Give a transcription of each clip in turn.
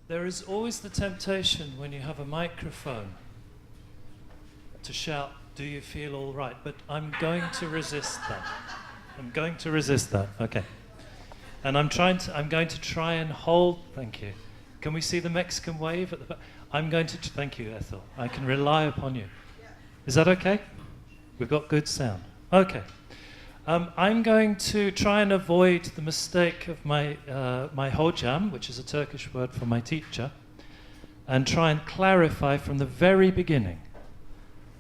There is always the temptation when you have a microphone to shout, "Do you feel all right?" But I'm going to resist that. I'm going to resist that. Okay. And I'm going to try and hold. Thank you. Can we see the Mexican wave at the back? I'm going to. Thank you, Ethel. I can rely upon you. Is that okay? We've got good sound. Okay. I'm going to try and avoid the mistake of my hocam, which is a Turkish word for my teacher, and try and clarify from the very beginning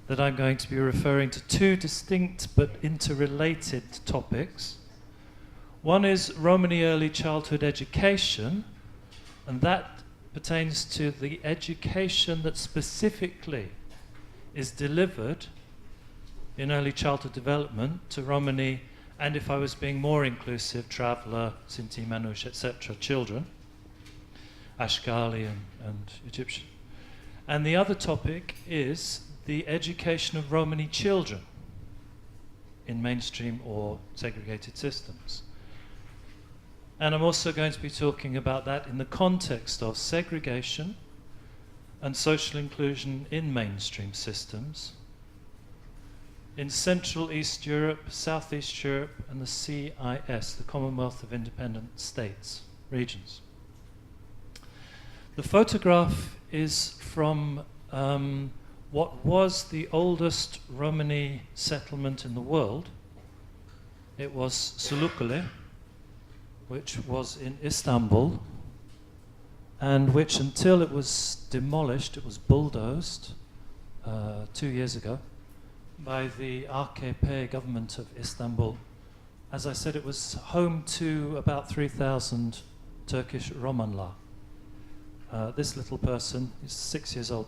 that I'm going to be referring to two distinct but interrelated topics. One is Romani early childhood education, and that pertains to the education that specifically is delivered in early childhood development to Romani, and if I was being more inclusive, traveller, Sinti, Manouche, etc., children, Ashkali and Egyptian. And the other topic is the education of Romani children in mainstream or segregated systems. And I'm also going to be talking about that in the context of segregation and social inclusion in mainstream systems in Central East Europe, Southeast Europe, and the CIS, the Commonwealth of Independent States, regions. The photograph is from what was the oldest Romani settlement in the world. It was Sulukule, which was in Istanbul, and which, until it was demolished, it was bulldozed 2 years ago by the AKP government of Istanbul. As I said, it was home to about 3,000 Turkish Romanlar. This little person is 6 years old.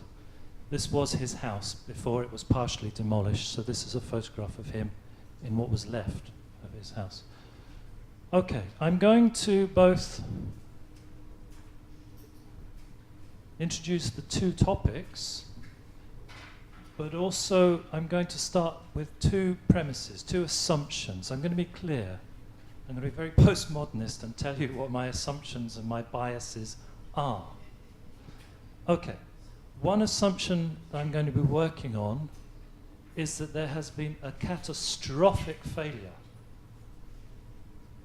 This was his house before it was partially demolished, so this is a photograph of him in what was left of his house. Okay, I'm going to both introduce the two topics, but also I'm going to start with two premises, two assumptions. I'm going to be clear. I'm going to be very postmodernist and tell you what my assumptions and my biases are. Okay, one assumption that I'm going to be working on is that there has been a catastrophic failure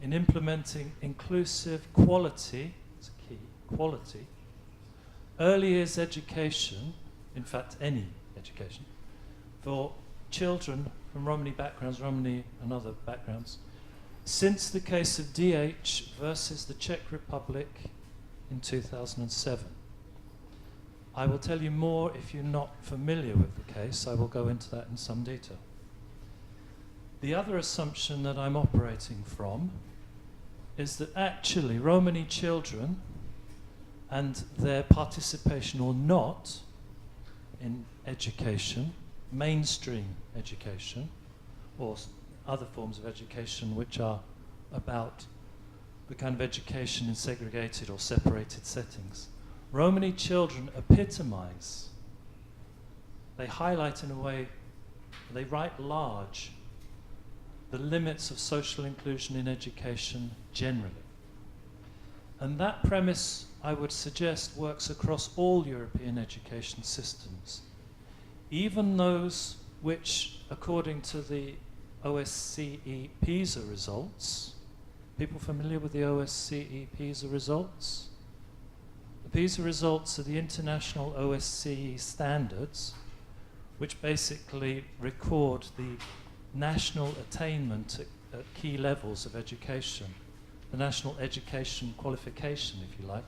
in implementing inclusive quality, it's a key, quality, early years education, in fact any education, for children from Romani backgrounds, Romani and other backgrounds, since the case of DH versus the Czech Republic in 2007. I will tell you more if you're not familiar with the case. I will go into that in some detail. The other assumption that I'm operating from is that actually Romani children and their participation or not in education, mainstream education, or other forms of education which are about the kind of education in segregated or separated settings. Romani children epitomize, they highlight in a way, they write large, the limits of social inclusion in education generally. And that premise, I would suggest, works across all European education systems, even those which, according to the OSCE PISA results, people familiar with the OSCE PISA results? The PISA results are the international OSCE standards, which basically record the national attainment at key levels of education, the national education qualification, if you like,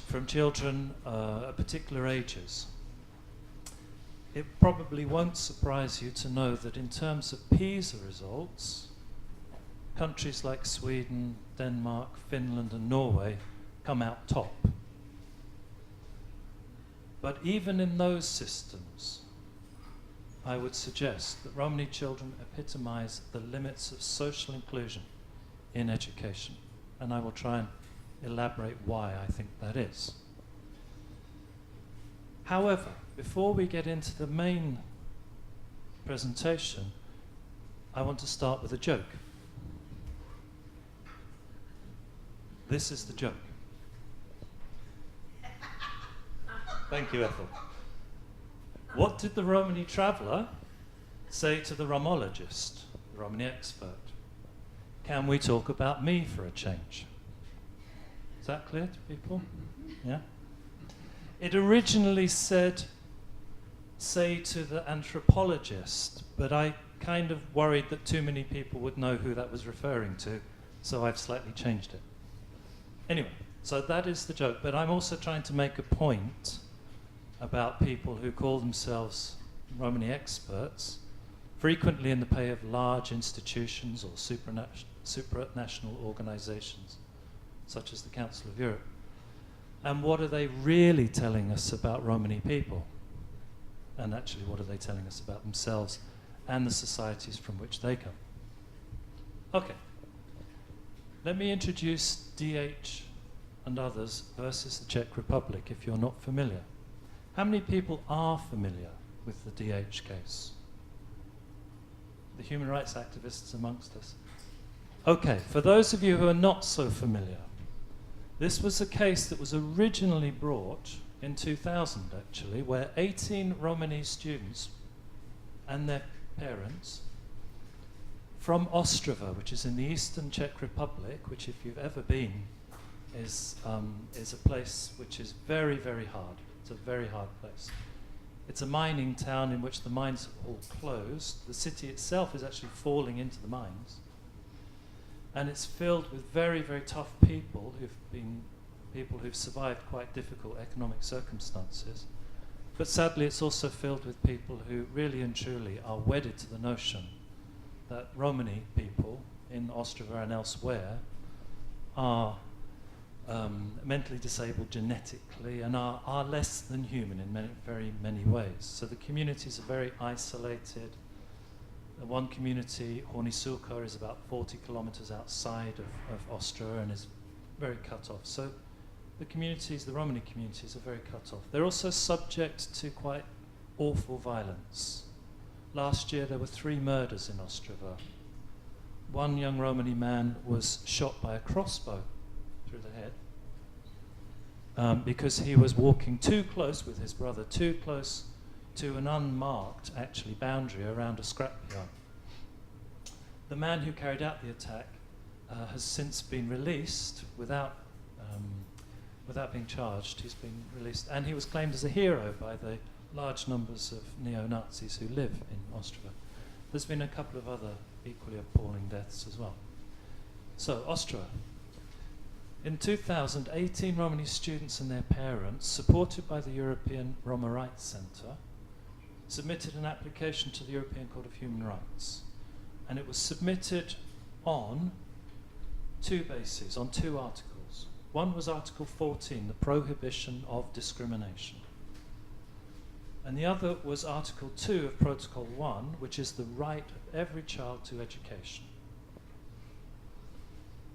from children at particular ages. It probably won't surprise you to know that in terms of PISA results, countries like Sweden, Denmark, Finland and Norway come out top. But even in those systems, I would suggest that Romani children epitomize the limits of social inclusion in education. And I will try and elaborate why I think that is. However, before we get into the main presentation, I want to start with a joke. This is the joke. Thank you, Ethel. What did the Romani traveller say to the Romologist, the Romani expert? Can we talk about me for a change? Is that clear to people? Yeah? It originally said, say to the anthropologist, but I kind of worried that too many people would know who that was referring to, so I've slightly changed it. Anyway, so that is the joke, but I'm also trying to make a point about people who call themselves Romani experts, frequently in the pay of large institutions or supranational organizations, such as the Council of Europe. And what are they really telling us about Romani people? And actually, what are they telling us about themselves and the societies from which they come? Okay. Let me introduce DH and others versus the Czech Republic, if you're not familiar. How many people are familiar with the DH case? The human rights activists amongst us. Okay, for those of you who are not so familiar, this was a case that was originally brought in 2000, actually, where 18 Romani students and their parents from Ostrava, which is in the eastern Czech Republic, which if you've ever been, is a place which is very, very hard. It's a very hard place. It's a mining town in which the mines are all closed. The city itself is actually falling into the mines. And it's filled with very, very tough people who've survived quite difficult economic circumstances. But sadly, it's also filled with people who really and truly are wedded to the notion that Romani people in Ostrava and elsewhere are mentally disabled genetically and are less than human in very many ways. So the communities are very isolated. One community, Hornisuka, is about 40 kilometers outside of Ostrava and is very cut off. So the communities, the Romani communities, are very cut off. They're also subject to quite awful violence. Last year there were 3 murders in Ostrava. One young Romani man was shot by a crossbow through the head because he was walking too close with his brother, too close to an unmarked, actually, boundary around a scrapyard. The man who carried out the attack has since been released without being charged. He's been released, and he was claimed as a hero by the large numbers of neo-Nazis who live in Ostrava. There's been a couple of other equally appalling deaths as well. So, Ostrava. In 2000, 18 Romani students and their parents, supported by the European Roma Rights Centre, submitted an application to the European Court of Human Rights. And it was submitted on 2 bases, on 2 articles. One was Article 14, the prohibition of discrimination. And the other was Article 2 of Protocol 1, which is the right of every child to education.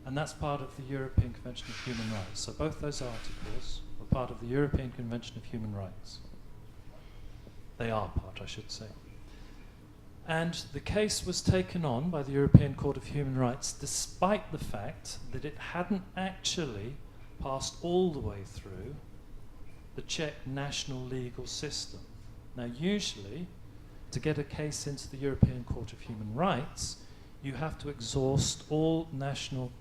And that's part of the European Convention of Human Rights. So both those articles were part of the European Convention of Human Rights. They are part, I should say. And the case was taken on by the European Court of Human Rights despite the fact that it hadn't actually passed all the way through the Czech national legal system. Now, usually, to get a case into the European Court of Human Rights, you have to exhaust all national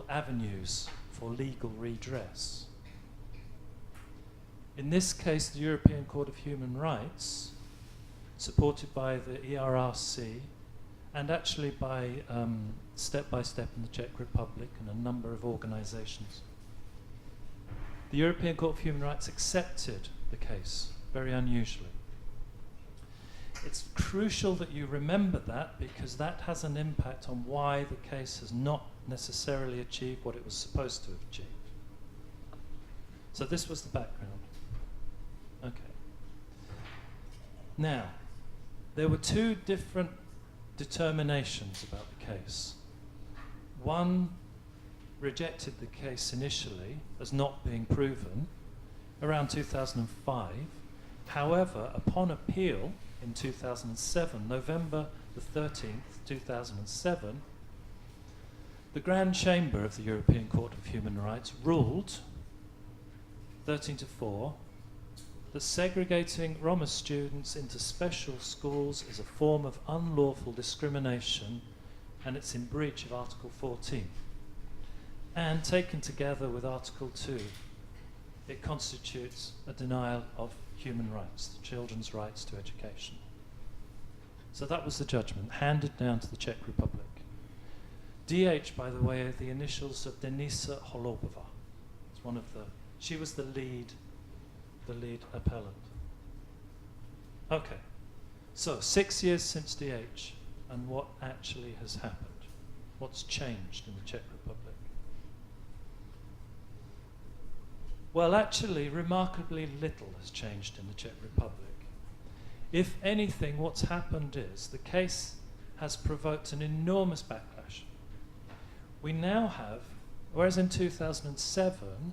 avenues for legal redress. In this case, the European Court of Human Rights, supported by the ERRC, and actually by Step by Step in the Czech Republic and a number of organizations, the European Court of Human Rights accepted the case, very unusually. It's crucial that you remember that, because that has an impact on why the case has not necessarily achieved what it was supposed to have achieved. So this was the background. Okay. Now, there were 2 different determinations about the case. One rejected the case initially as not being proven around 2005. However, upon appeal in 2007, November the 13th, 2007, the Grand Chamber of the European Court of Human Rights ruled 13 to 4, that segregating Roma students into special schools is a form of unlawful discrimination and it's in breach of Article 14. And taken together with Article 2, it constitutes a denial of human rights, children's rights to education. So that was the judgment, handed down to the Czech Republic. DH, by the way, are the initials of Denisa Holobova. It's one of the, she was the lead appellant. Okay, so 6 years since DH, and what actually has happened? What's changed in the Czech Republic? Well, actually, remarkably little has changed in the Czech Republic. If anything, what's happened is the case has provoked an enormous backlash. We now have, whereas in 2007,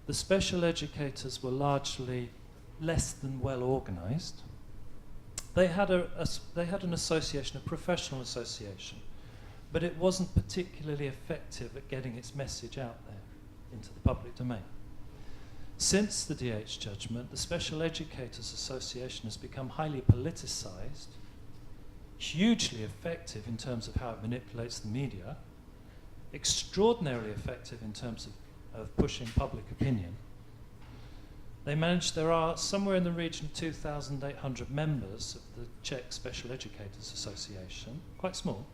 the special educators were largely less than well organised, they had an association, a professional association, but it wasn't particularly effective at getting its message out there into the public domain. Since the DH judgment, the Special Educators Association has become highly politicised, hugely effective in terms of how it manipulates the media, extraordinarily effective in terms of pushing public opinion. They managed, there are somewhere in the region of 2,800 members of the Czech Special Educators Association, quite small.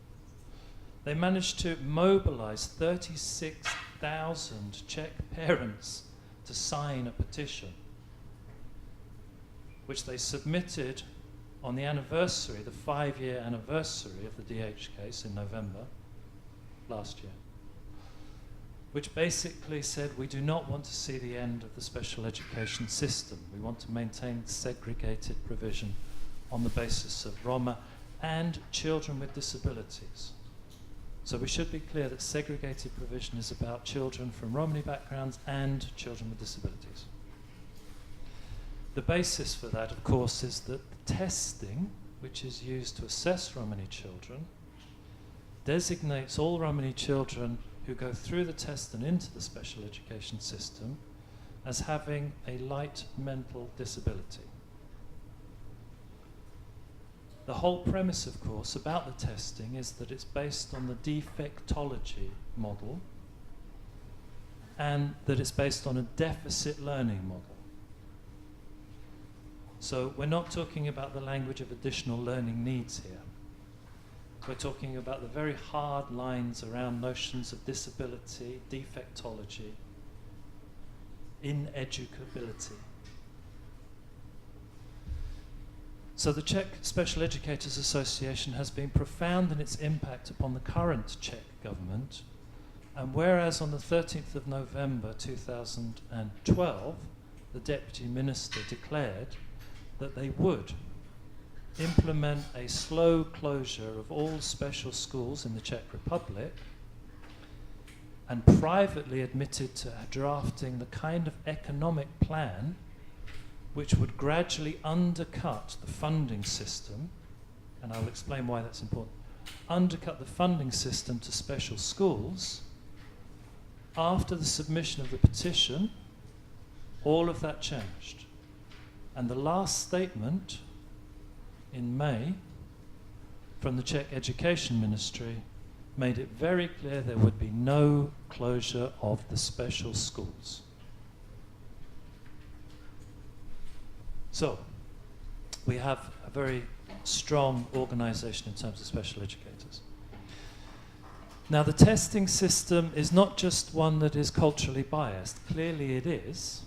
They managed to mobilise 36,000 Czech parents to sign a petition, which they submitted on the anniversary, the 5-year anniversary of the DH case in November last year, which basically said we do not want to see the end of the special education system. We want to maintain segregated provision on the basis of Roma and children with disabilities. So we should be clear that segregated provision is about children from Romani backgrounds and children with disabilities. The basis for that, of course, is that the testing, which is used to assess Romani children, designates all Romani children who go through the test and into the special education system as having a light mental disability. The whole premise, of course, about the testing is that it's based on the defectology model and that it's based on a deficit learning model. So we're not talking about the language of additional learning needs here. We're talking about the very hard lines around notions of disability, defectology, ineducability. So the Czech Special Educators Association has been profound in its impact upon the current Czech government, and whereas on the 13th of November 2012, the Deputy Minister declared that they would implement a slow closure of all special schools in the Czech Republic, and privately admitted to drafting the kind of economic plan which would gradually undercut the funding system, and I'll explain why that's important, undercut the funding system to special schools. After the submission of the petition, all of that changed. And the last statement in May from the Czech Education Ministry made it very clear there would be no closure of the special schools. So, we have a very strong organisation in terms of special educators. Now, the testing system is not just one that is culturally biased. Clearly it is.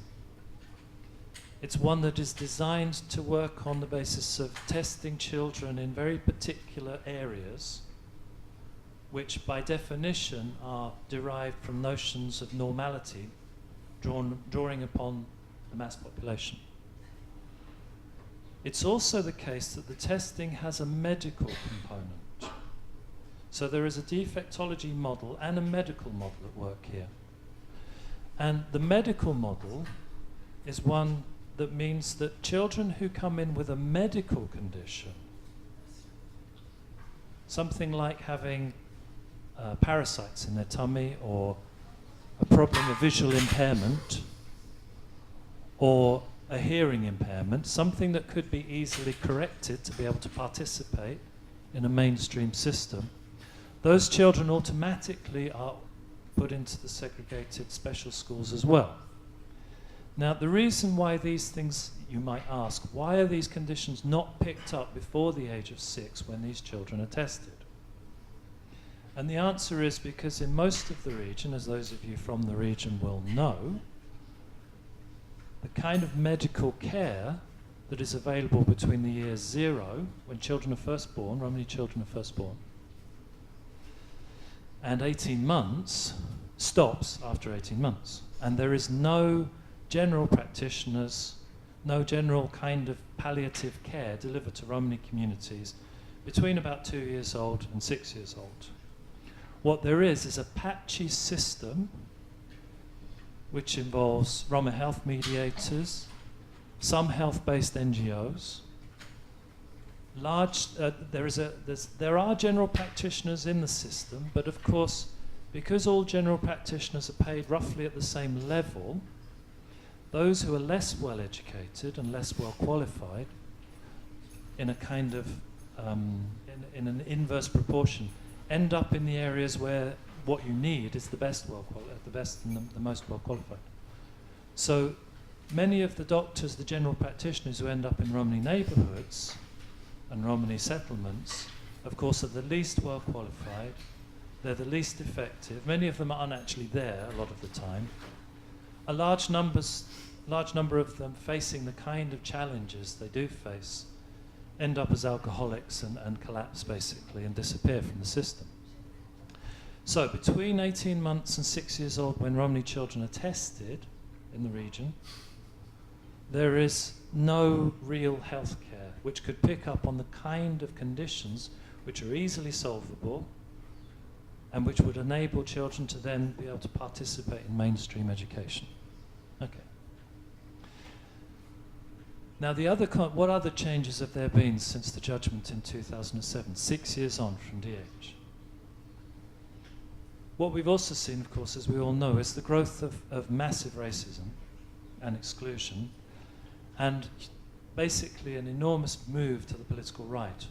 It's one that is designed to work on the basis of testing children in very particular areas, which by definition are derived from notions of normality drawing upon the mass population. It's also the case that the testing has a medical component. So there is a defectology model and a medical model at work here. And the medical model is one that means that children who come in with a medical condition, something like having parasites in their tummy or a problem of visual impairment, or a hearing impairment, something that could be easily corrected to be able to participate in a mainstream system, those children automatically are put into the segregated special schools as well. Now, the reason why these things, you might ask, why are these conditions not picked up before the age of 6 when these children are tested? And the answer is because in most of the region, as those of you from the region will know, the kind of medical care that is available between the years 0, when children are first born, Romani children are first born, and 18 months, stops after 18 months. And there is no general practitioners, no general kind of palliative care delivered to Romani communities between about 2 years old and 6 years old. What there is a patchy system which involves Roma health mediators, some health-based NGOs, there are general practitioners in the system, but of course, because all general practitioners are paid roughly at the same level, those who are less well educated and less well qualified, in a kind of in an inverse proportion, end up in the areas where what you need is the best and the most well qualified. So many of the doctors, the general practitioners who end up in Romani neighbourhoods and Romani settlements, of course, are the least well qualified. They're the least effective. Many of them aren't actually there a lot of the time. A large number of them facing the kind of challenges they do face end up as alcoholics and collapse basically and disappear from the system. So between 18 months and 6 years old, when Romani children are tested in the region, there is no real health care which could pick up on the kind of conditions which are easily solvable and which would enable children to then be able to participate in mainstream education. Okay. Now, what other changes have there been since the judgment in 2007, 6 years on from DH? What we've also seen, of course, as we all know, is the growth of massive racism and exclusion, and basically an enormous move to the political right,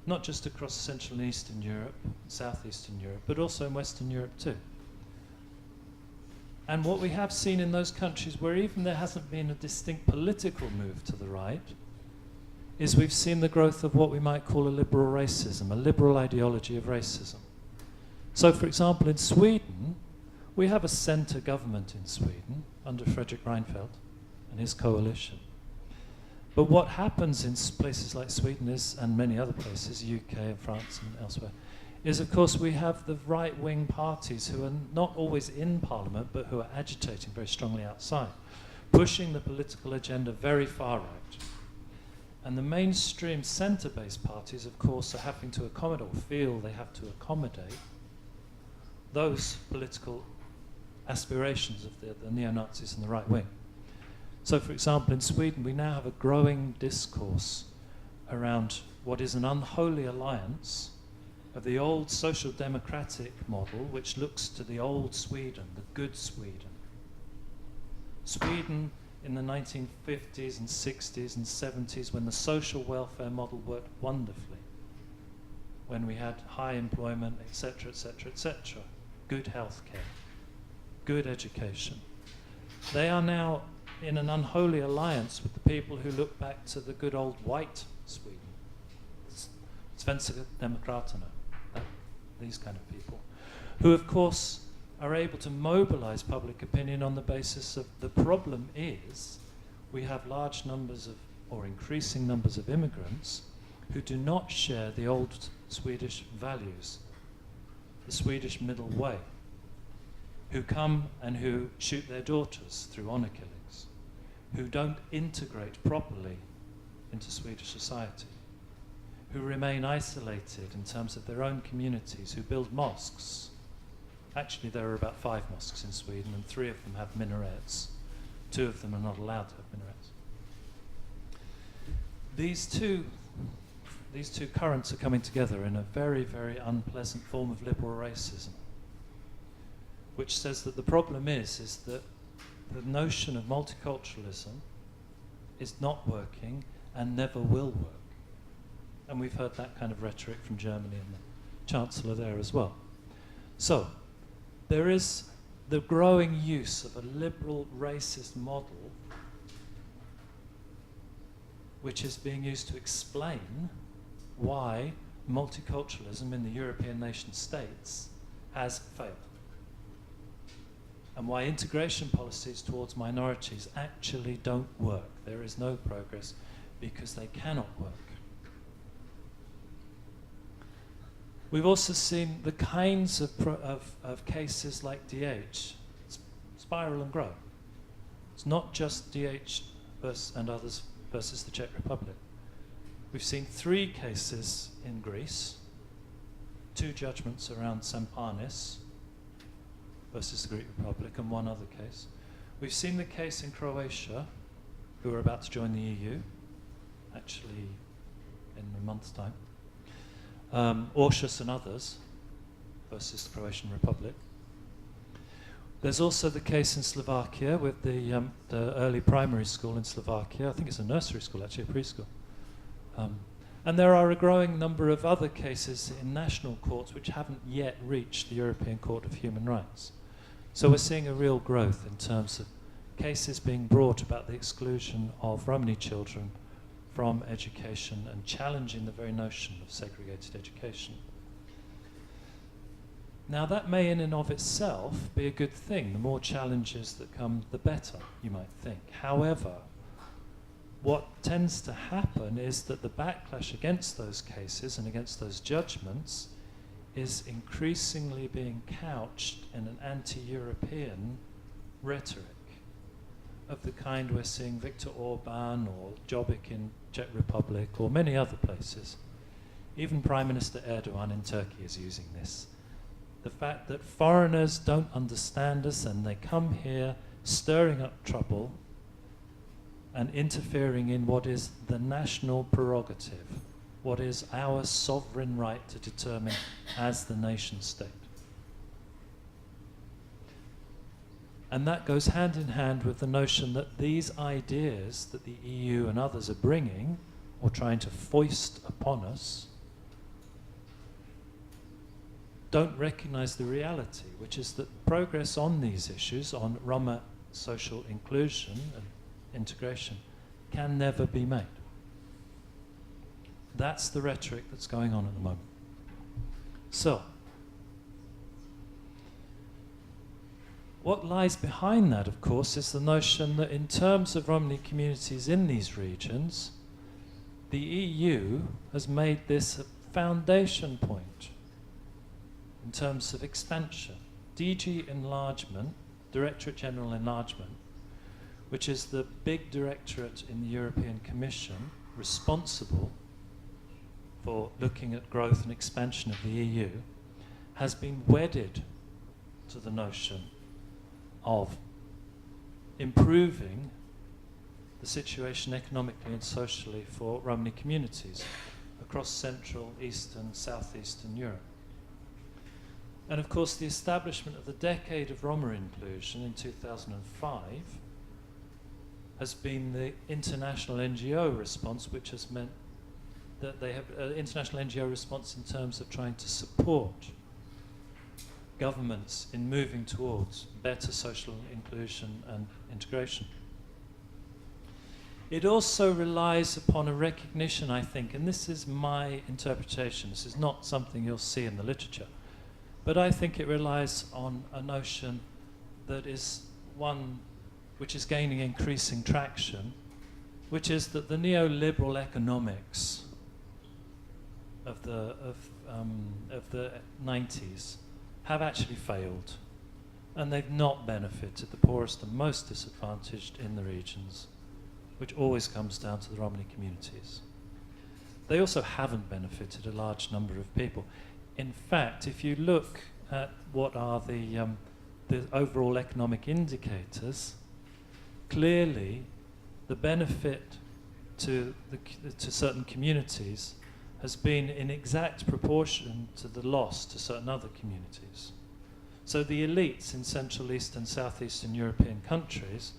not just across Central and Eastern Europe, Southeastern Europe, but also in Western Europe too. And what we have seen in those countries where even there hasn't been a distinct political move to the right is we've seen the growth of what we might call a liberal racism, a liberal ideology of racism. So, for example, in Sweden, we have a centre government in Sweden under Fredrik Reinfeldt and his coalition. But what happens in places like Sweden is, and many other places, UK and France and elsewhere, is of course we have the right-wing parties who are not always in Parliament, but who are agitating very strongly outside, pushing the political agenda very far right. And the mainstream centre-based parties, of course, are having to accommodate, or feel they have to accommodate, those political aspirations of the neo-Nazis and the right wing. So, for example, in Sweden, we now have a growing discourse around what is an unholy alliance of the old social democratic model, which looks to the old Sweden, the good Sweden. Sweden in the 1950s and 60s and 70s, when the social welfare model worked wonderfully, when we had high employment, etc., etc., etc., good health care, good education. They are now in an unholy alliance with the people who look back to the good old white Sweden, Svenska Demokraterna, these kind of people, who of course are able to mobilize public opinion on the basis of the problem is we have large numbers of, or increasing numbers of immigrants who do not share the old Swedish values, the Swedish middle way, who come and who shoot their daughters through honour killings, who don't integrate properly into Swedish society, who remain isolated in terms of their own communities, who build mosques. Actually, there are about 5 mosques in Sweden, and 3 of them have minarets. 2 of them are not allowed to have minarets. These two currents are coming together in a very, very unpleasant form of liberal racism, which says that the problem is that the notion of multiculturalism is not working and never will work. And we've heard that kind of rhetoric from Germany and the Chancellor there as well. So, there is the growing use of a liberal racist model which is being used to explain why multiculturalism in the European nation states has failed, and why integration policies towards minorities actually don't work. There is no progress because they cannot work. We've also seen the kinds of cases like DH spiral and grow. It's not just DH and others versus the Czech Republic. We've seen 3 cases in Greece, 2 judgments around Sampanis versus the Greek Republic, and 1 other case. We've seen the case in Croatia, who are about to join the EU, actually in a month's time. Orshus and others versus the Croatian Republic. There's also the case in Slovakia with the early primary school in Slovakia. I think it's a nursery school, actually, a preschool. And there are a growing number of other cases in national courts which haven't yet reached the European Court of Human Rights. So we're seeing a real growth in terms of cases being brought about the exclusion of Romani children from education and challenging the very notion of segregated education. Now that may in and of itself be a good thing. The more challenges that come, the better, you might think. However, what tends to happen is that the backlash against those cases and against those judgments is increasingly being couched in an anti-European rhetoric of the kind we're seeing Viktor Orban or Jobbik in Czech Republic or many other places. Even Prime Minister Erdogan in Turkey is using this. The fact that foreigners don't understand us and they come here stirring up trouble and interfering in what is the national prerogative, what is our sovereign right to determine as the nation state. And that goes hand in hand with the notion that these ideas that the EU and others are bringing or trying to foist upon us don't recognize the reality, which is that progress on these issues, on Roma social inclusion and integration, can never be made. That's the rhetoric that's going on at the moment. So, what lies behind that, of course, is the notion that in terms of Romani communities in these regions, the EU has made this a foundation point in terms of expansion. DG Enlargement, Directorate General Enlargement, which is the big directorate in the European Commission responsible for looking at growth and expansion of the EU, has been wedded to the notion of improving the situation economically and socially for Romani communities across Central, Eastern, Southeastern Europe. And of course the establishment of the Decade of Roma Inclusion in 2005 has been the international NGO response, which has meant that they have international NGO response in terms of trying to support governments in moving towards better social inclusion and integration. It also relies upon a recognition, I think, and this is my interpretation, this is not something you'll see in the literature, but I think it relies on a notion that is one which is gaining increasing traction, which is that the neoliberal economics of the 90s have actually failed, and they've not benefited the poorest and most disadvantaged in the regions, which always comes down to the Romani communities. They also haven't benefited a large number of people. In fact, if you look at what are the overall economic indicators, clearly the benefit to certain communities has been in exact proportion to the loss to certain other communities. So the elites in Central East and Southeastern European countries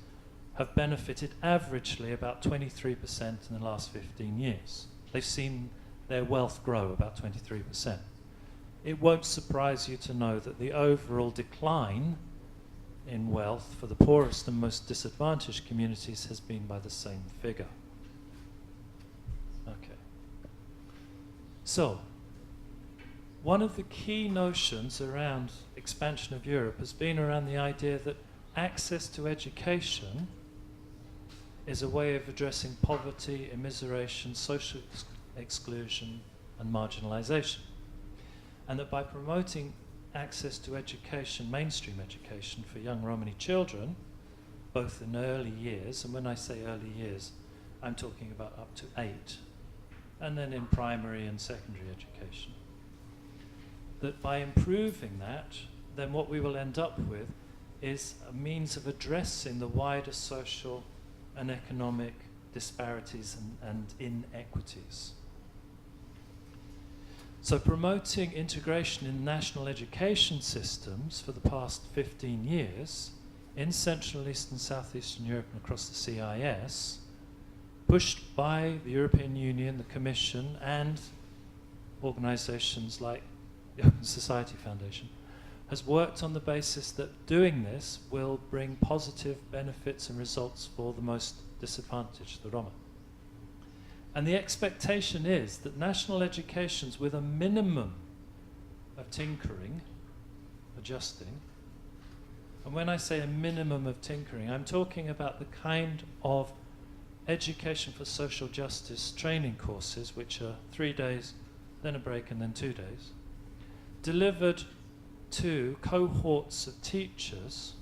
have benefited averagely about 23% in the last 15 years. They've seen their wealth grow about 23%. It won't surprise you to know that the overall decline in wealth for the poorest and most disadvantaged communities has been by the same figure. Okay. So, one of the key notions around expansion of Europe has been around the idea that access to education is a way of addressing poverty, immiseration, social exclusion, and marginalization. And that by promoting access to education, mainstream education for young Romani children, both in early years, and when I say early years, I'm talking about up to 8, and then in primary and secondary education, that by improving that, then what we will end up with is a means of addressing the wider social and economic disparities and inequities. So promoting integration in national education systems for the past 15 years in Central, Eastern, Southeastern Europe and across the CIS, pushed by the European Union, the Commission, and organizations like the Open Society Foundation, has worked on the basis that doing this will bring positive benefits and results for the most disadvantaged, the Roma. And the expectation is that national educations with a minimum of tinkering, adjusting, and when I say a minimum of tinkering, I'm talking about the kind of education for social justice training courses, which are 3 days, then a break, and then 2 days, delivered to cohorts of teachers,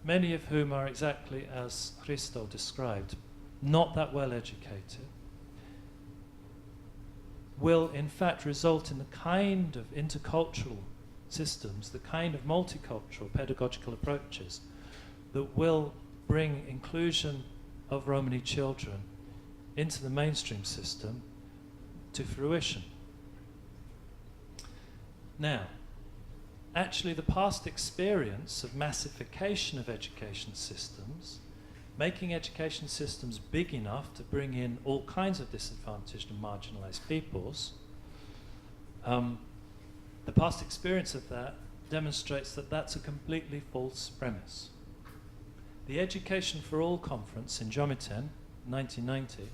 many of whom are exactly as Christo described, not that well educated, will in fact result in the kind of intercultural systems, the kind of multicultural pedagogical approaches that will bring inclusion of Romani children into the mainstream system to fruition. Now, actually the past experience of massification of education systems, making education systems big enough to bring in all kinds of disadvantaged and marginalized peoples, the past experience of that demonstrates that that's a completely false premise. The Education for All conference in Jomiten, 1990,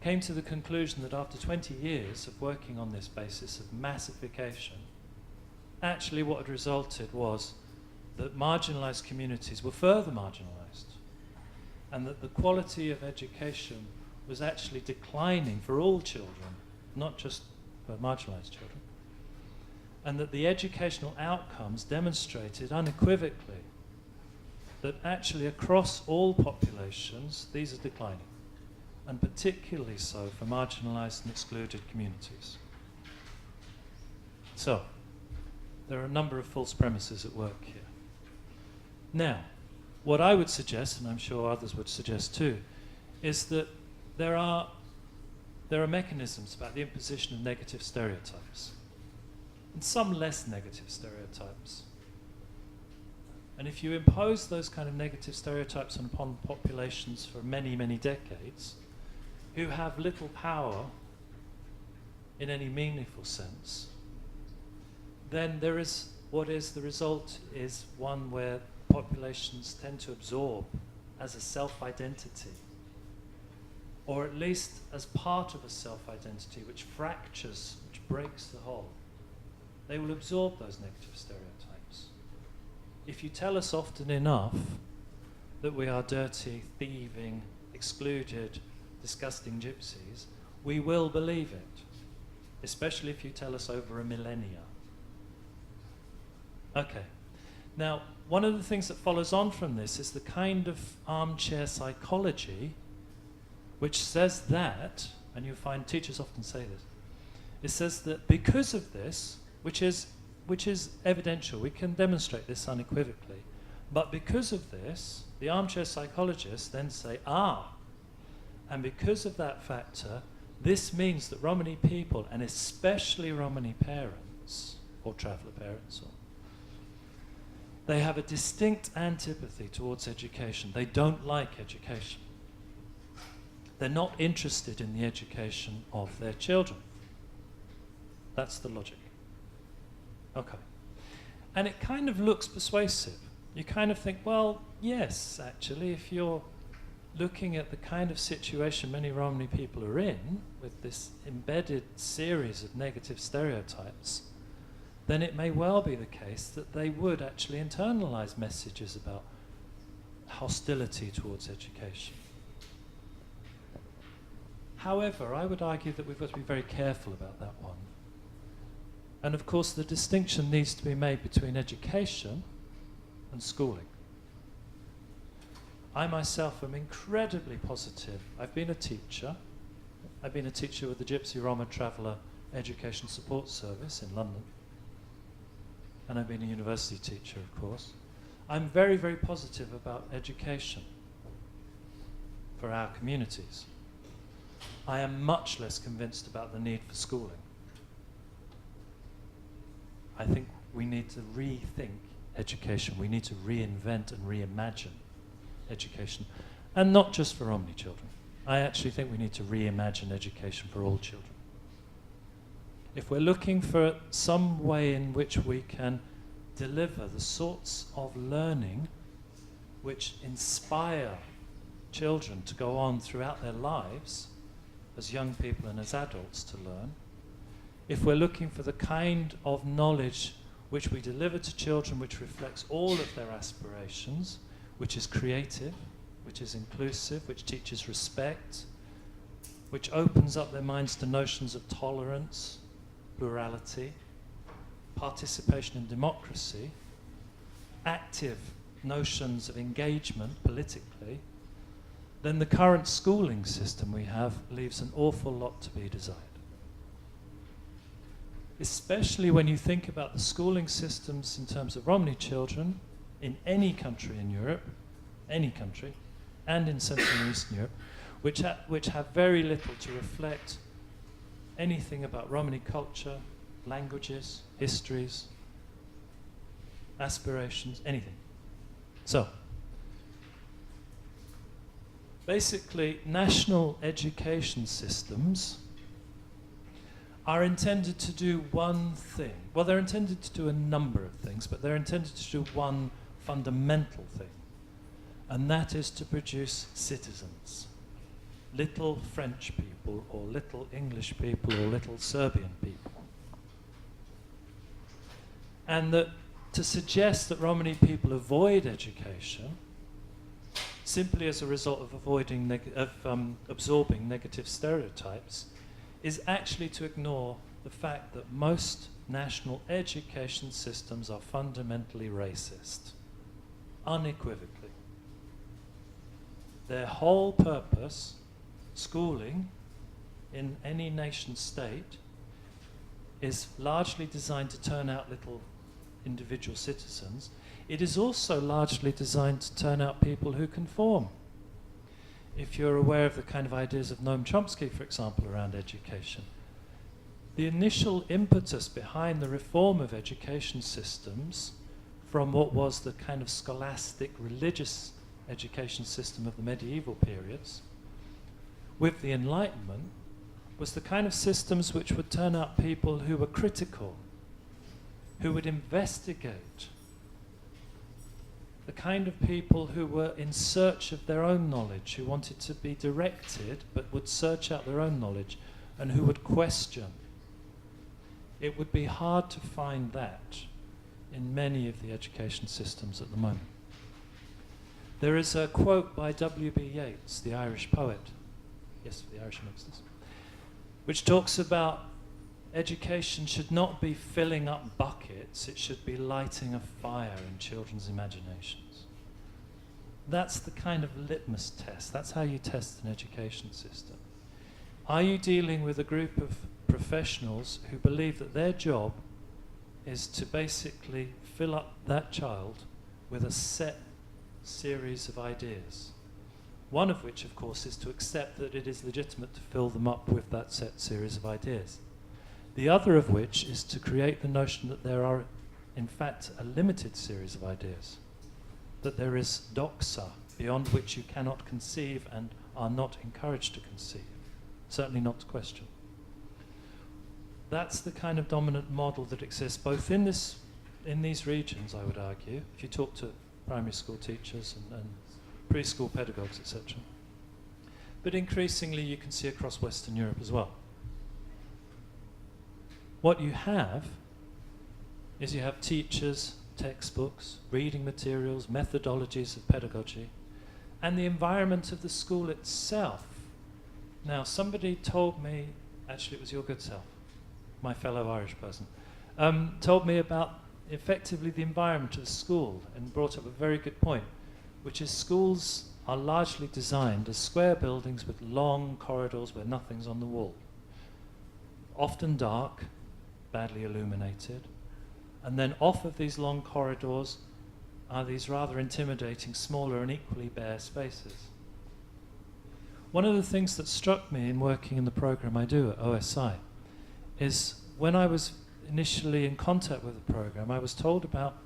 came to the conclusion that after 20 years of working on this basis of massification, actually what had resulted was that marginalized communities were further marginalized, and that the quality of education was actually declining for all children, not just for marginalized children, and that the educational outcomes demonstrated unequivocally that actually across all populations these are declining, and particularly so for marginalized and excluded communities. So, there are a number of false premises at work here. Now, what I would suggest, and I'm sure others would suggest too, is that there are mechanisms about the imposition of negative stereotypes, and some less negative stereotypes. And if you impose those kind of negative stereotypes upon populations for many, many decades, who have little power in any meaningful sense, then there is what is the result is one where populations tend to absorb as a self-identity, or at least as part of a self-identity which fractures, which breaks the whole. They will absorb those negative stereotypes. If you tell us often enough that we are dirty, thieving, excluded, disgusting gypsies, we will believe it, especially if you tell us over a millennia. Okay. Now, one of the things that follows on from this is the kind of armchair psychology which says that, and you find teachers often say this, it says that because of this, which is evidential, we can demonstrate this unequivocally, but because of this, the armchair psychologists then say, and because of that factor, this means that Romani people, and especially Romani parents, or traveller parents, or They have a distinct antipathy towards education. They don't like education. They're not interested in the education of their children. That's the logic. Okay. And it kind of looks persuasive. You kind of think, well, yes, actually, if you're looking at the kind of situation many Romani people are in, with this embedded series of negative stereotypes, then it may well be the case that they would actually internalize messages about hostility towards education. However, I would argue that we've got to be very careful about that one. And of course, the distinction needs to be made between education and schooling. I myself am incredibly positive. I've been a teacher. I've been a teacher with the Gypsy Roma Traveller Education Support Service in London. And I've been a university teacher, of course. I'm very, very positive about education for our communities. I am much less convinced about the need for schooling. I think we need to rethink education. We need to reinvent and reimagine education. And not just for Romani children. I actually think we need to reimagine education for all children. If we're looking for some way in which we can deliver the sorts of learning which inspire children to go on throughout their lives, as young people and as adults to learn, if we're looking for the kind of knowledge which we deliver to children which reflects all of their aspirations, which is creative, which is inclusive, which teaches respect, which opens up their minds to notions of tolerance, plurality, participation in democracy, active notions of engagement politically, then the current schooling system we have leaves an awful lot to be desired. Especially when you think about the schooling systems in terms of Romani children in any country in Europe, any country, and in Central and Eastern Europe, which have very little to reflect anything about Romani culture, languages, histories, aspirations, anything. So, basically, national education systems are intended to do one thing. Well, they're intended to do a number of things, but they're intended to do one fundamental thing, and that is to produce citizens. Little French people, or little English people, or little Serbian people. And that to suggest that Romani people avoid education simply as a result of absorbing negative stereotypes is actually to ignore the fact that most national education systems are fundamentally racist, unequivocally. Their whole purpose, schooling in any nation state, is largely designed to turn out little individual citizens. It is also largely designed to turn out people who conform. If you're aware of the kind of ideas of Noam Chomsky, for example, around education, the initial impetus behind the reform of education systems from what was the kind of scholastic religious education system of the medieval periods with the Enlightenment was the kind of systems which would turn out people who were critical, who would investigate, the kind of people who were in search of their own knowledge, who wanted to be directed but would search out their own knowledge, and who would question. It would be hard to find that in many of the education systems at the moment. There is a quote by W.B. Yeats, the Irish poet, yes, the Irish amongst us, which talks about education should not be filling up buckets, it should be lighting a fire in children's imaginations. That's the kind of litmus test. That's how you test an education system. Are you dealing with a group of professionals who believe that their job is to basically fill up that child with a set series of ideas? One of which, of course, is to accept that it is legitimate to fill them up with that set series of ideas. The other of which is to create the notion that there are in fact, a limited series of ideas. That there is doxa, beyond which you cannot conceive and are not encouraged to conceive. Certainly not to question. That's the kind of dominant model that exists both in these regions, I would argue, if you talk to primary school teachers and preschool pedagogues, etc. But increasingly you can see across Western Europe as well. What you have is you have teachers, textbooks, reading materials, methodologies of pedagogy, and the environment of the school itself. Now, somebody told me, actually it was your good self, my fellow Irish person, told me about effectively the environment of the school and brought up a very good point, which is schools are largely designed as square buildings with long corridors where nothing's on the wall. Often dark, badly illuminated, and then off of these long corridors are these rather intimidating, smaller and equally bare spaces. One of the things that struck me in working in the program I do at OSI is when I was initially in contact with the program, I was told about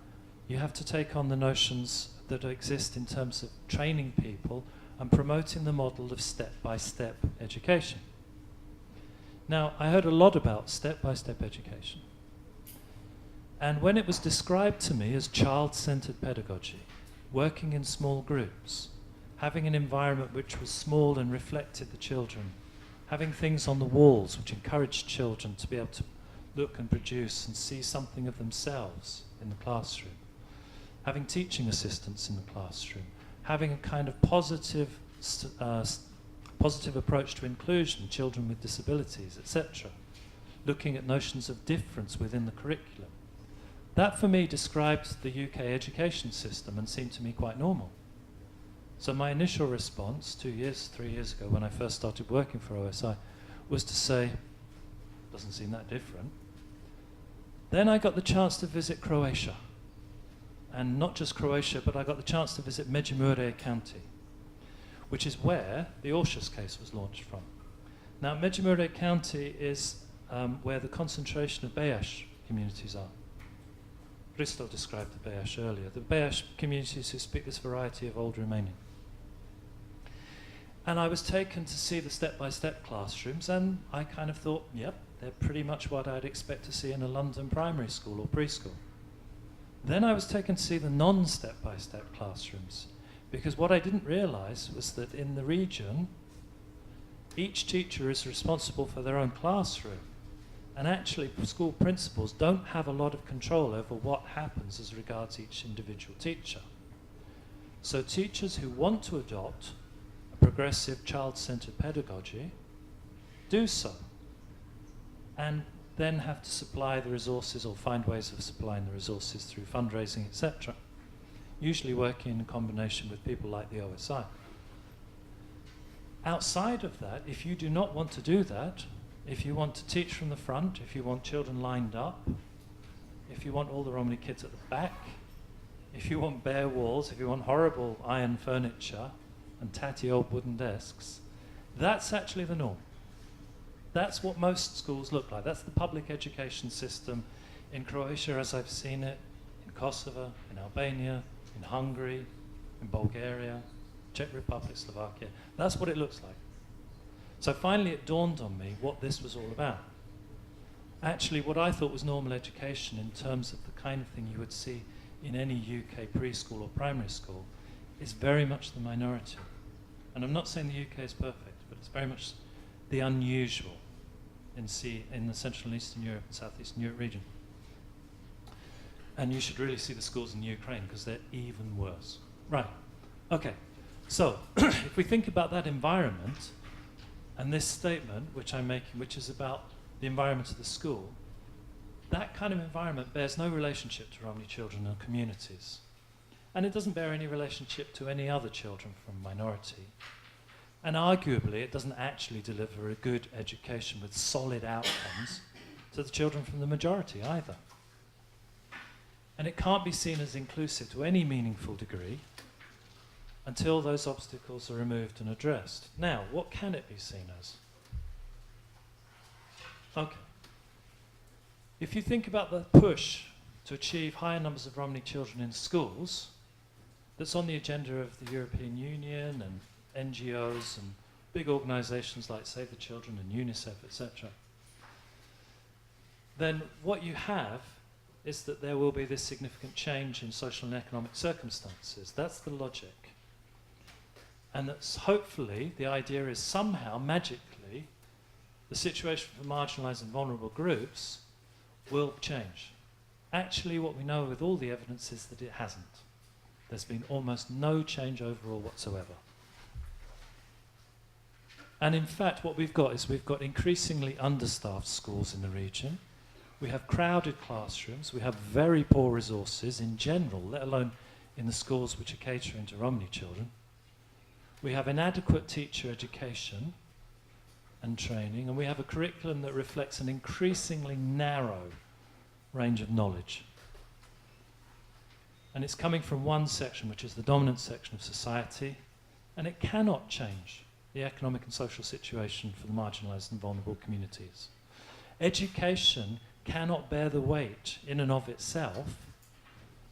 you have to take on the notions that exist in terms of training people and promoting the model of step-by-step education. Now, I heard a lot about step-by-step education. And when it was described to me as child-centered pedagogy, working in small groups, having an environment which was small and reflected the children, having things on the walls which encouraged children to be able to look and produce and see something of themselves in the classroom, having teaching assistants in the classroom, having a kind of positive approach to inclusion, children with disabilities, etc., looking at notions of difference within the curriculum. That for me described the UK education system and seemed to me quite normal. So my initial response 3 years ago when I first started working for OSI was to say, doesn't seem that different. Then I got the chance to visit Croatia. And not just Croatia, but I got the chance to visit Međimurje County, which is where the Oršos case was launched from. Now, Međimurje County is where the concentration of Bejaš communities are. Christo described the Bejaš earlier. The Bejaš communities who speak this variety of Old Romanian. And I was taken to see the step-by-step classrooms, and I kind of thought, yep, they're pretty much what I'd expect to see in a London primary school or preschool. Then I was taken to see the non-step-by-step classrooms, because what I didn't realize was that in the region, each teacher is responsible for their own classroom. And actually, school principals don't have a lot of control over what happens as regards each individual teacher. So teachers who want to adopt a progressive child-centered pedagogy do so, and then have to supply the resources or find ways of supplying the resources through fundraising, etc., usually working in combination with people like the OSI. Outside of that, if you do not want to do that, if you want to teach from the front, if you want children lined up, if you want all the Romani kids at the back, if you want bare walls, if you want horrible iron furniture and tatty old wooden desks, that's actually the norm. That's what most schools look like. That's the public education system in Croatia as I've seen it, in Kosovo, in Albania, in Hungary, in Bulgaria, Czech Republic, Slovakia. That's what it looks like. So finally it dawned on me what this was all about. Actually, what I thought was normal education in terms of the kind of thing you would see in any UK preschool or primary school is very much the minority. And I'm not saying the UK is perfect, but it's very much the unusual in the Central and Eastern Europe and Southeastern Europe region. And you should really see the schools in Ukraine because they're even worse. Right, okay. So, if we think about that environment, and this statement, which I'm making, which is about the environment of the school, that kind of environment bears no relationship to Romani children and communities. And it doesn't bear any relationship to any other children from minority. And arguably, it doesn't actually deliver a good education with solid outcomes to the children from the majority either. And it can't be seen as inclusive to any meaningful degree until those obstacles are removed and addressed. Now, what can it be seen as? Okay. If you think about the push to achieve higher numbers of Romani children in schools, that's on the agenda of the European Union and NGOs and big organisations like Save the Children and UNICEF, etc., then what you have is that there will be this significant change in social and economic circumstances. That's the logic. And that's hopefully, the idea is somehow, magically, the situation for marginalised and vulnerable groups will change. Actually, what we know with all the evidence is that it hasn't. There's been almost no change overall whatsoever. And in fact, what we've got is we've got increasingly understaffed schools in the region. We have crowded classrooms. We have very poor resources in general, let alone in the schools which are catering to Romani children. We have inadequate teacher education and training, and we have a curriculum that reflects an increasingly narrow range of knowledge. And it's coming from one section, which is the dominant section of society, and it cannot change the economic and social situation for the marginalised and vulnerable communities. Education cannot bear the weight in and of itself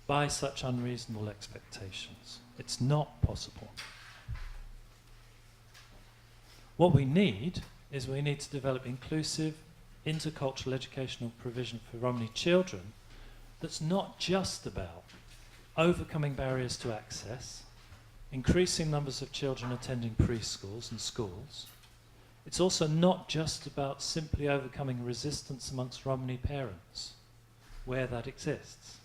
by such unreasonable expectations. It's not possible. What we need is we need to develop inclusive, intercultural educational provision for Romani children that's not just about overcoming barriers to access, increasing numbers of children attending preschools and schools. It's also not just about simply overcoming resistance amongst Romani parents, where that exists.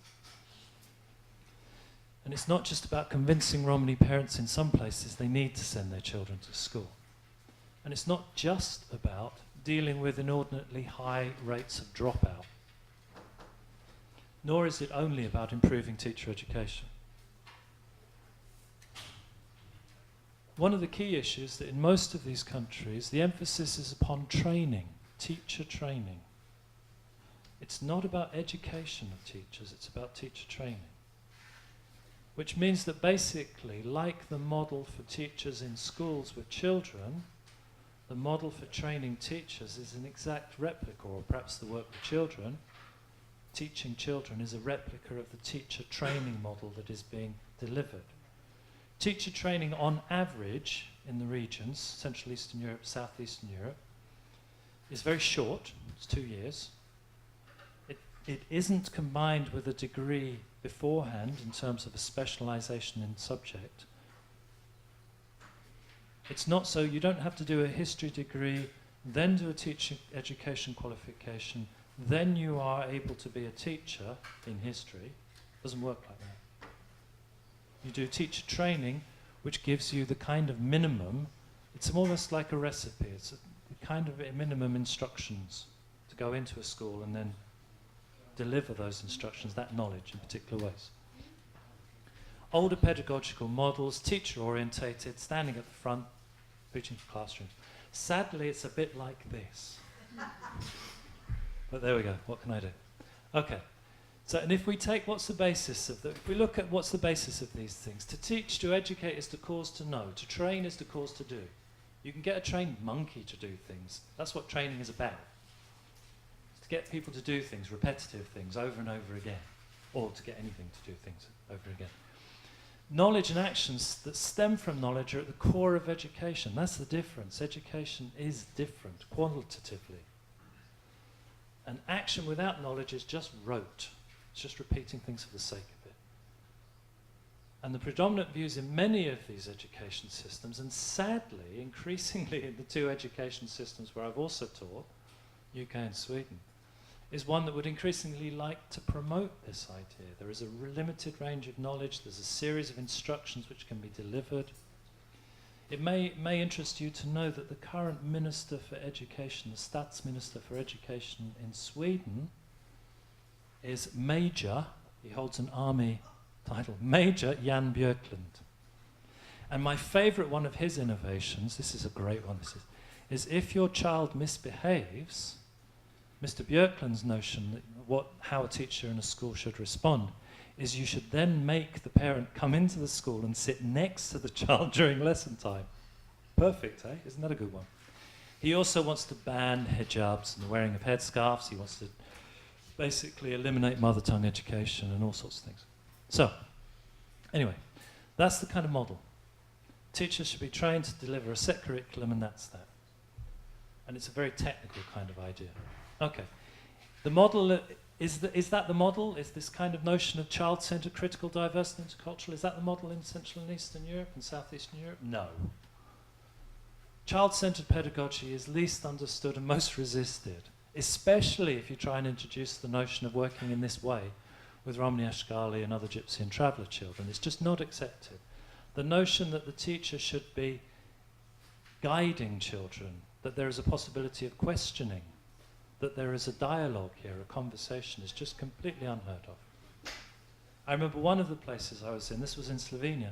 And it's not just about convincing Romani parents in some places they need to send their children to school. And it's not just about dealing with inordinately high rates of dropout, nor is it only about improving teacher education. One of the key issues that in most of these countries, the emphasis is upon training, teacher training. It's not about education of teachers, it's about teacher training. Which means that basically, like the model for teachers in schools with children, the model for training teachers is an exact replica, or perhaps the work with children, teaching children is a replica of the teacher training model that is being delivered. Teacher training on average in the regions, Central Eastern Europe, South Eastern Europe, is very short, it's 2 years. It isn't combined with a degree beforehand in terms of a specialisation in subject. It's not so you don't have to do a history degree, then do a teacher education qualification, then you are able to be a teacher in history. It doesn't work like that. You do teacher training, which gives you the kind of minimum, it's almost like a recipe, it's a kind of minimum instructions to go into a school and then deliver those instructions, that knowledge in particular ways. Older pedagogical models, teacher orientated, standing at the front, preaching to classrooms. Sadly, it's a bit like this. But there we go, what can I do? Okay, so and if we take what's the basis of if we look at what's the basis of these things, to teach, to educate is to cause to know, to train is to cause to do. You can get a trained monkey to do things. That's what training is about. It's to get people to do things, repetitive things, over and over again, or to get anything to do things over again. Knowledge and actions that stem from knowledge are at the core of education. That's the difference. Education is different, qualitatively. And action without knowledge is just rote. It's just repeating things for the sake of it. And the predominant views in many of these education systems, and sadly, increasingly in the two education systems where I've also taught, UK and Sweden, is one that would increasingly like to promote this idea. There is a limited range of knowledge, there's a series of instructions which can be delivered. It may interest you to know that the current Minister for Education, the Statsminister for Education in Sweden, is Major, he holds an army title, Major Jan Björklund. And my favourite one of his innovations, this is a great one, is if your child misbehaves, Mr. Björklund's notion that how a teacher in a school should respond is you should then make the parent come into the school and sit next to the child during lesson time. Perfect, eh? Isn't that a good one? He also wants to ban hijabs and the wearing of headscarves. He wants to basically eliminate mother tongue education and all sorts of things. So, anyway, that's the kind of model. Teachers should be trained to deliver a set curriculum, and that's that. And it's a very technical kind of idea. Okay. The model, is that the model? Is this kind of notion of child-centered, critical, diverse and intercultural, is that the model in Central and Eastern Europe and Southeastern Europe? No. Child-centered pedagogy is least understood and most resisted, especially if you try and introduce the notion of working in this way with Romani, Ashkali and other Gypsy and traveller children. It's just not accepted. The notion that the teacher should be guiding children, that there is a possibility of questioning, that there is a dialogue here, a conversation, is just completely unheard of. I remember one of the places I was in, this was in Slovenia,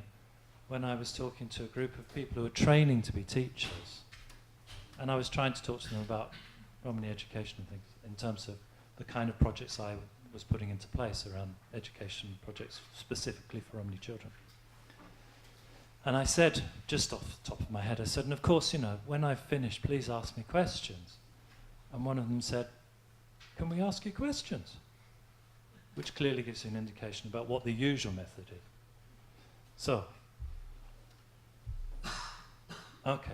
when I was talking to a group of people who were training to be teachers. And I was trying to talk to them about Romani education and things, in terms of the kind of projects I was putting into place around education projects specifically for Romani children. And I said, just off the top of my head, I said, and of course, you know, when I've finished, please ask me questions. And one of them said, can we ask you questions? Which clearly gives you an indication about what the usual method is. So, okay.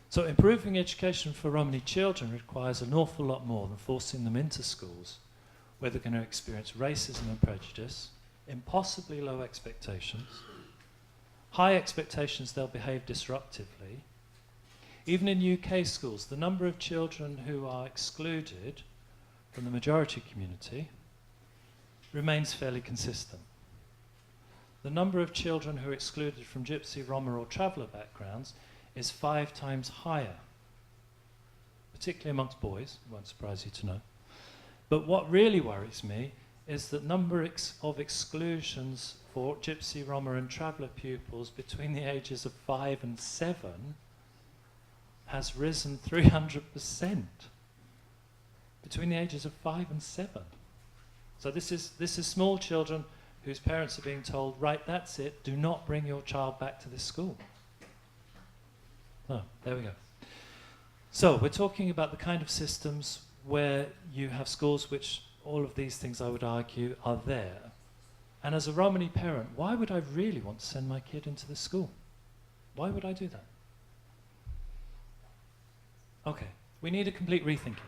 So improving education for Romani children requires an awful lot more than forcing them into schools where they're going to experience racism and prejudice, impossibly low expectations, high expectations they'll behave disruptively. Even in UK schools, the number of children who are excluded from the majority community remains fairly consistent. The number of children who are excluded from Gypsy, Roma or traveller backgrounds is 5 times higher, particularly amongst boys, it won't surprise you to know. But what really worries me is the number of exclusions for Gypsy, Roma and traveller pupils between the ages of 5 and 7 has risen 300% between the ages of 5 and 7. So this is small children whose parents are being told, right, that's it, do not bring your child back to this school. Oh, there we go. So we're talking about the kind of systems where you have schools which all of these things, I would argue, are there. And as a Romani parent, why would I really want to send my kid into this school? Why would I do that? Okay, we need a complete rethinking.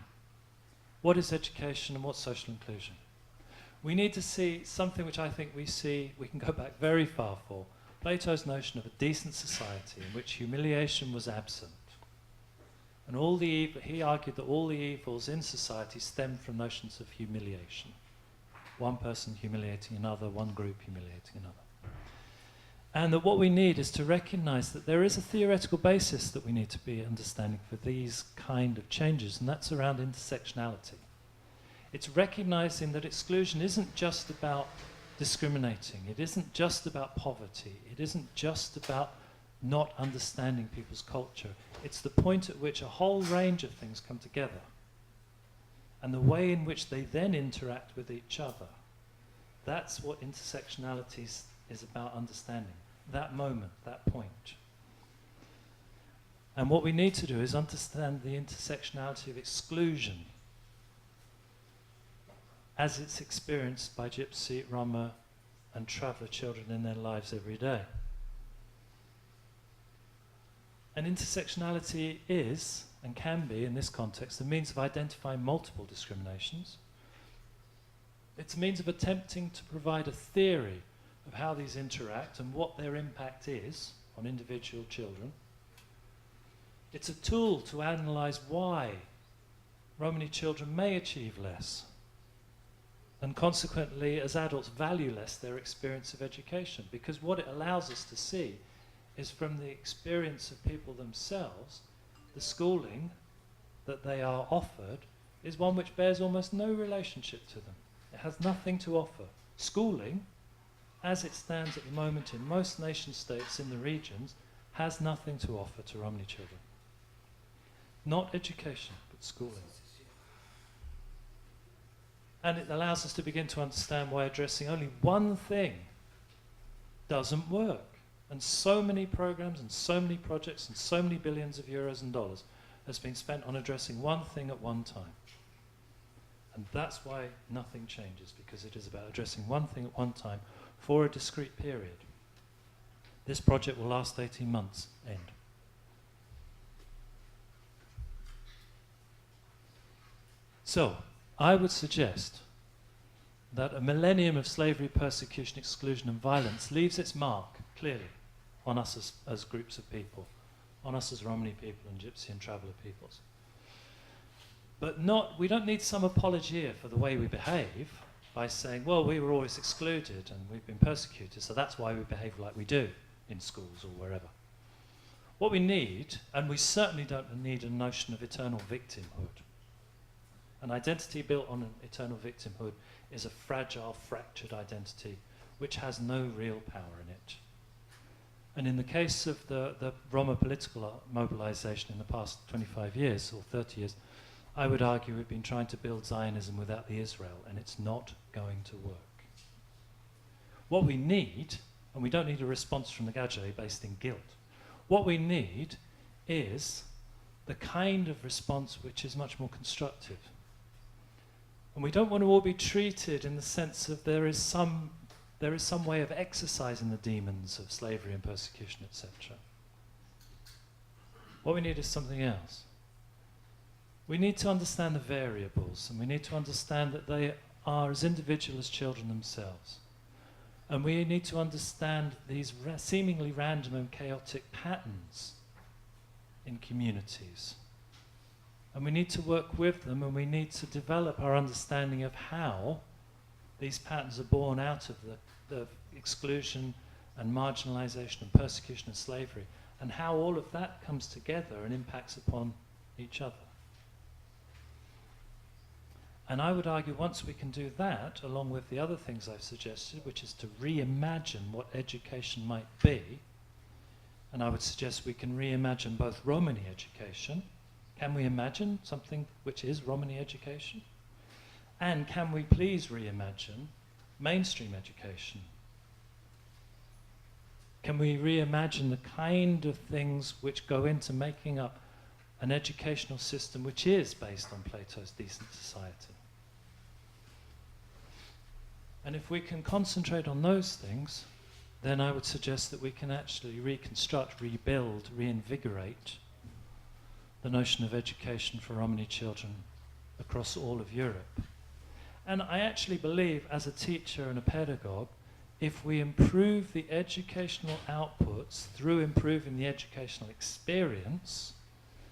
What is education and what's social inclusion? We need to see something which I think we can go back very far for, Plato's notion of a decent society in which humiliation was absent. And he argued that all the evils in society stem from notions of humiliation. One person humiliating another, one group humiliating another. And that what we need is to recognize that there is a theoretical basis that we need to be understanding for these kind of changes, and that's around intersectionality. It's recognizing that exclusion isn't just about discriminating, it isn't just about poverty, it isn't just about not understanding people's culture. It's the point at which a whole range of things come together and the way in which they then interact with each other. That's what intersectionality is about understanding, that moment, that point. And what we need to do is understand the intersectionality of exclusion as it's experienced by Gypsy, Roma and traveller children in their lives every day. And intersectionality is, and can be in this context, a means of identifying multiple discriminations. It's a means of attempting to provide a theory of how these interact and what their impact is on individual children. It's a tool to analyse why Romani children may achieve less and consequently, as adults, value less their experience of education, because what it allows us to see is from the experience of people themselves, the schooling that they are offered is one which bears almost no relationship to them. It has nothing to offer. Schooling, as it stands at the moment in most nation states in the regions, has nothing to offer to Romani children. Not education, but schooling. And it allows us to begin to understand why addressing only one thing doesn't work. And so many programs and so many projects and so many billions of euros and dollars has been spent on addressing one thing at one time. And that's why nothing changes, because it is about addressing one thing at one time for a discrete period. This project will last 18 months, end. So, I would suggest that a millennium of slavery, persecution, exclusion and violence leaves its mark, clearly, on us as groups of people, on us as Romani people and Gypsy and traveller peoples. But we don't need some apologia for the way we behave by saying, well, we were always excluded and we've been persecuted, so that's why we behave like we do in schools or wherever. What we need, and we certainly don't need a notion of eternal victimhood. An identity built on an eternal victimhood is a fragile, fractured identity which has no real power in it. And in the case of the Roma political mobilization in the past 25 years or 30 years, I would argue we've been trying to build Zionism without the Israel, and it's not going to work. What we need, and we don't need a response from the Gajah based in guilt, what we need is the kind of response which is much more constructive. And we don't want to all be treated in the sense of there is some way of exercising the demons of slavery and persecution, etc. What we need is something else. We need to understand the variables, and we need to understand that they are as individual as children themselves. And we need to understand these seemingly random and chaotic patterns in communities. And we need to work with them, and we need to develop our understanding of how these patterns are born out of the exclusion and marginalization and persecution and slavery, and how all of that comes together and impacts upon each other. And I would argue once we can do that, along with the other things I've suggested, which is to reimagine what education might be, and I would suggest we can reimagine both Romani education. Can we imagine something which is Romani education? And can we please reimagine mainstream education? Can we reimagine the kind of things which go into making up an educational system which is based on Plato's decent society? And if we can concentrate on those things, then I would suggest that we can actually reconstruct, rebuild, reinvigorate the notion of education for Romani children across all of Europe. And I actually believe, as a teacher and a pedagogue, if we improve the educational outputs through improving the educational experience,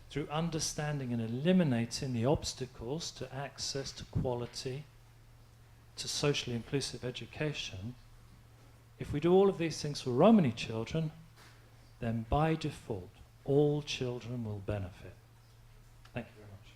through understanding and eliminating the obstacles to access to quality, to socially inclusive education, if we do all of these things for Romani children, then by default, all children will benefit. Thank you very much.